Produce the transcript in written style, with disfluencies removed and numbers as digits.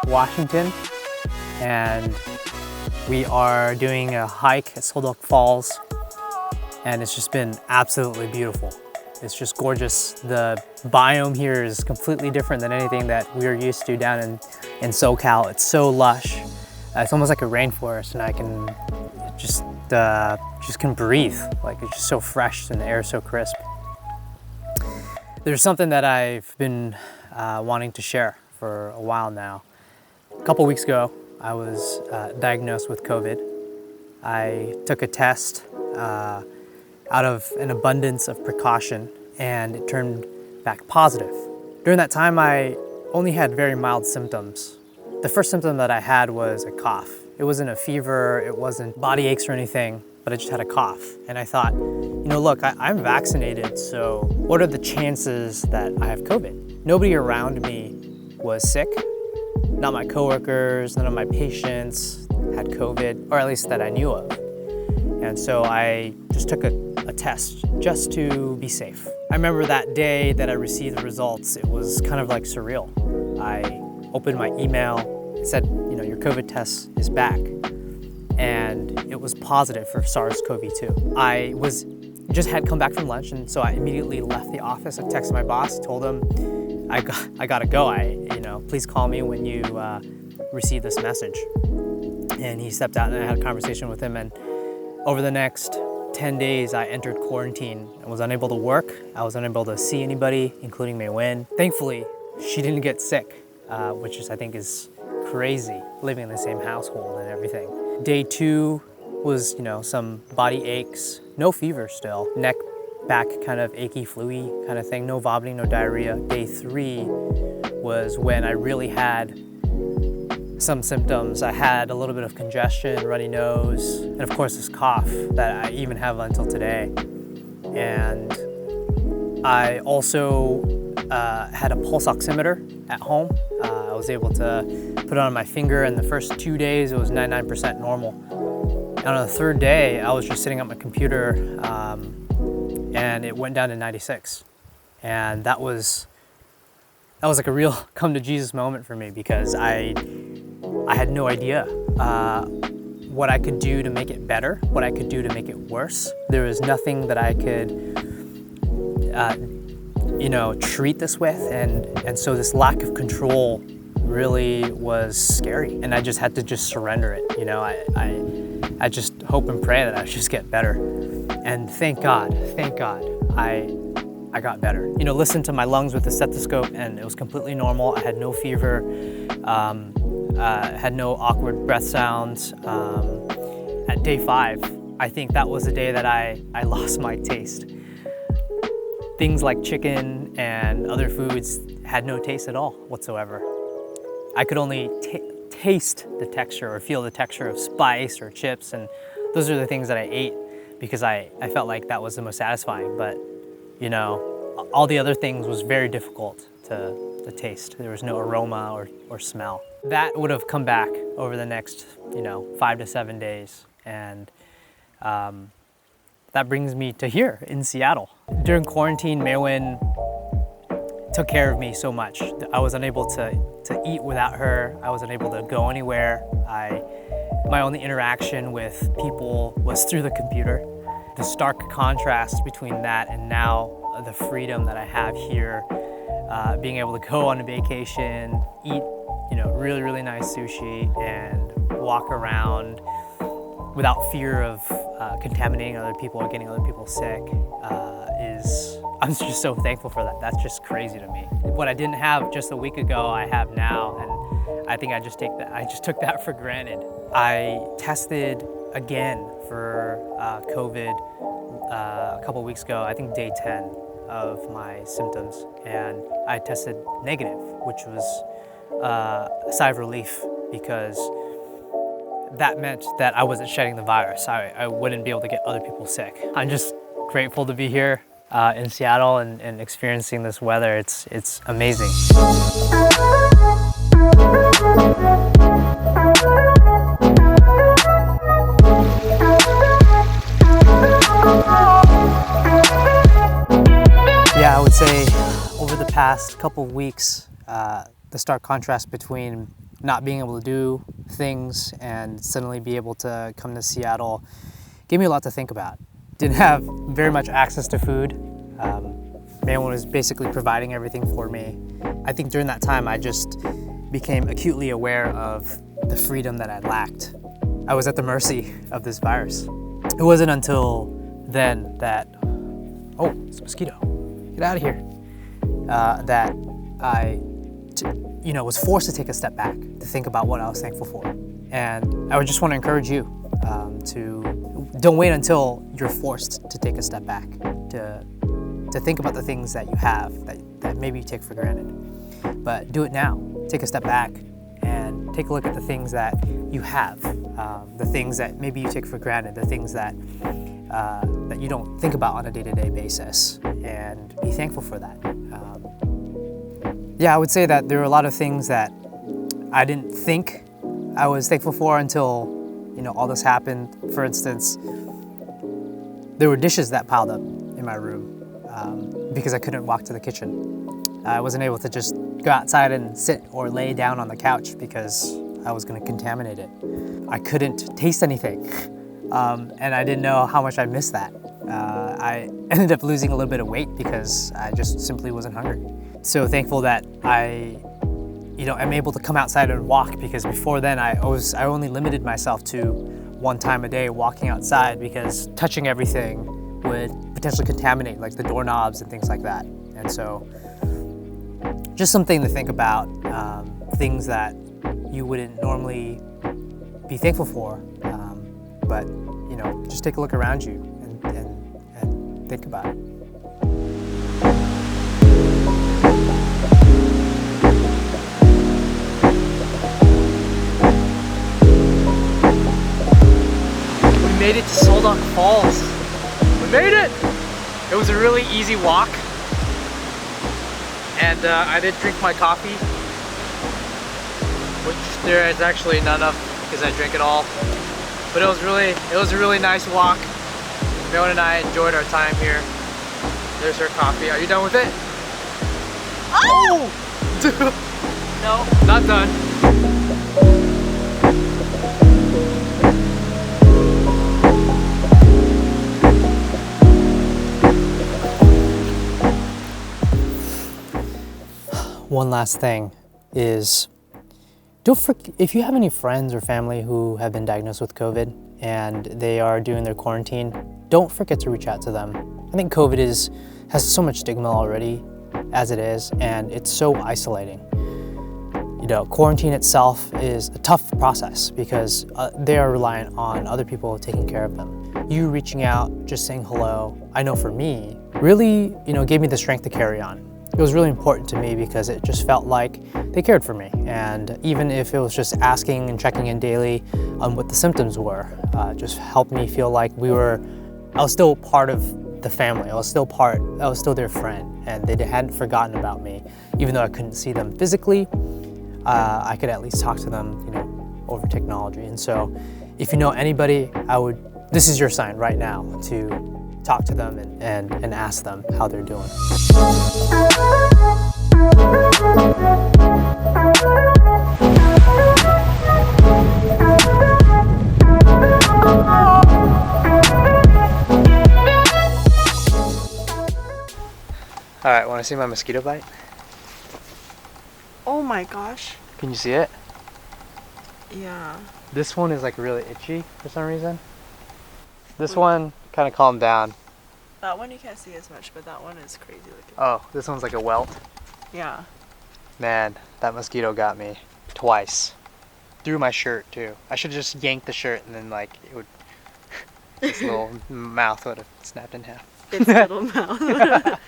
Washington, and we are doing a hike at Soldock Falls, and it's just been absolutely beautiful. It's just gorgeous. The biome here is completely different than anything that we're used to down in SoCal. It's so lush. It's almost like a rainforest, and I can just can breathe. Like, it's just so fresh and the air is so crisp. There's something that I've been wanting to share for a while now. A couple weeks ago, I was diagnosed with COVID. I took a test out of an abundance of precaution, and it turned back positive. During that time, I only had very mild symptoms. The first symptom that I had was a cough. It wasn't a fever, it wasn't body aches or anything, but I just had a cough. And I thought, you know, look, I'm vaccinated, so what are the chances that I have COVID? Nobody around me was sick. Not my coworkers, none of my patients had COVID, or at least that I knew of. And so I just took a test just to be safe. I remember that day that I received the results, it was kind of like surreal. I opened my email, it said, you know, your COVID test is back. And it was positive for SARS-CoV-2. I just had come back from lunch, and so I immediately left the office. I texted my boss, told him, I gotta go. Please call me when you receive this message. And he stepped out, and I had a conversation with him, and over the next 10 days, I entered quarantine. I was unable to work. I was unable to see anybody, including Mei Wen. Thankfully, she didn't get sick, which I think is crazy, living in the same household and everything. Day 2 was, some body aches, no fever still, neck, back kind of achy, fluey kind of thing, no vomiting, no diarrhea. Day 3 was when I really had some symptoms. I had a little bit of congestion, runny nose, and of course this cough that I even have until today. And I also had a pulse oximeter at home. I was able to put it on my finger, and the first 2 days it was 99% normal. And on the third day, I was just sitting at my computer and it went down to 96. And that was like a real come to Jesus moment for me, because I had no idea what I could do to make it better, what I could do to make it worse. There was nothing that I could, treat this with, and so this lack of control really was scary, and I just had to surrender it. I just hope and pray that I just get better, and thank God, I got better. Listened to my lungs with the stethoscope, and it was completely normal. I had no fever. Had no awkward breath sounds. At day 5, I think that was the day that I lost my taste. Things like chicken and other foods had no taste at all whatsoever. I could only taste the texture or feel the texture of spice or chips, and those are the things that I ate because I felt like that was the most satisfying. But all the other things was very difficult to taste. There was no aroma or smell. That would have come back over the next 5 to 7 days, and that brings me to here in Seattle. During quarantine, Mei Wen took care of me so much. I was unable to eat without her. I wasn't able to go anywhere. My only interaction with people was through the computer. The stark contrast between that and now the freedom that I have here, being able to go on a vacation, eat really, really nice sushi, and walk around without fear of contaminating other people or getting other people sick, I'm just so thankful for that. That's just crazy to me. What I didn't have just a week ago, I have now, and I think I just took that for granted. I tested again for COVID a couple weeks ago, I think day 10 of my symptoms, and I tested negative, which was a sigh of relief, because that meant that I wasn't shedding the virus. I wouldn't be able to get other people sick. I'm just grateful to be here in Seattle and experiencing this weather. It's amazing. Yeah, I would say over the past couple of weeks, the stark contrast between not being able to do things and suddenly be able to come to Seattle gave me a lot to think about. Didn't have very much access to food. No one was basically providing everything for me. I think during that time I just became acutely aware of the freedom that I lacked. I was at the mercy of this virus. It wasn't until then that, oh, it's a mosquito, get out of here, that I was forced to take a step back to think about what I was thankful for. And I would just want to encourage you to don't wait until you're forced to take a step back, to think about the things that you have that maybe you take for granted. But do it now. Take a step back and take a look at the things that you have, the things that maybe you take for granted, the things that you don't think about on a day-to-day basis, and be thankful for that. Yeah, I would say that there were a lot of things that I didn't think I was thankful for until all this happened. For instance, there were dishes that piled up in my room because I couldn't walk to the kitchen. I wasn't able to just go outside and sit or lay down on the couch because I was going to contaminate it. I couldn't taste anything, and I didn't know how much I missed that. I ended up losing a little bit of weight because I just simply wasn't hungry. So thankful that I am able to come outside and walk, because before then I only limited myself to one time a day walking outside because touching everything would potentially contaminate, like the doorknobs and things like that. And so just something to think about, things that you wouldn't normally be thankful for, but just take a look around you and think about it. We made it to Soldock Falls. We made it! It was a really easy walk, and I did drink my coffee, which there is actually none of because I drank it all. But it was a really nice walk. Megan and I enjoyed our time here. There's her coffee. Are you done with it? Oh! No, not done. One last thing is, if you have any friends or family who have been diagnosed with COVID and they are doing their quarantine, don't forget to reach out to them. I think COVID has so much stigma already as it is, and it's so isolating. Quarantine itself is a tough process because they are reliant on other people taking care of them. You reaching out, just saying hello, I know for me, really, gave me the strength to carry on. It was really important to me because it just felt like they cared for me. And even if it was just asking and checking in daily on what the symptoms were, just helped me feel like I was still part of the family. I was still their friend, and they hadn't forgotten about me. Even though I couldn't see them physically, I could at least talk to them, over technology. And so if you know anybody, this is your sign right now to talk to them and ask them how they're doing. All right, want to see my mosquito bite? Oh my gosh. Can you see it? Yeah. This one is like really itchy for some reason. This one kind of calmed down. That one you can't see as much, but that one is crazy looking. Oh, this one's like a welt. Yeah. Man, that mosquito got me twice. Through my shirt too. I should have just yanked the shirt and then its little mouth would have snapped in half. Its little mouth.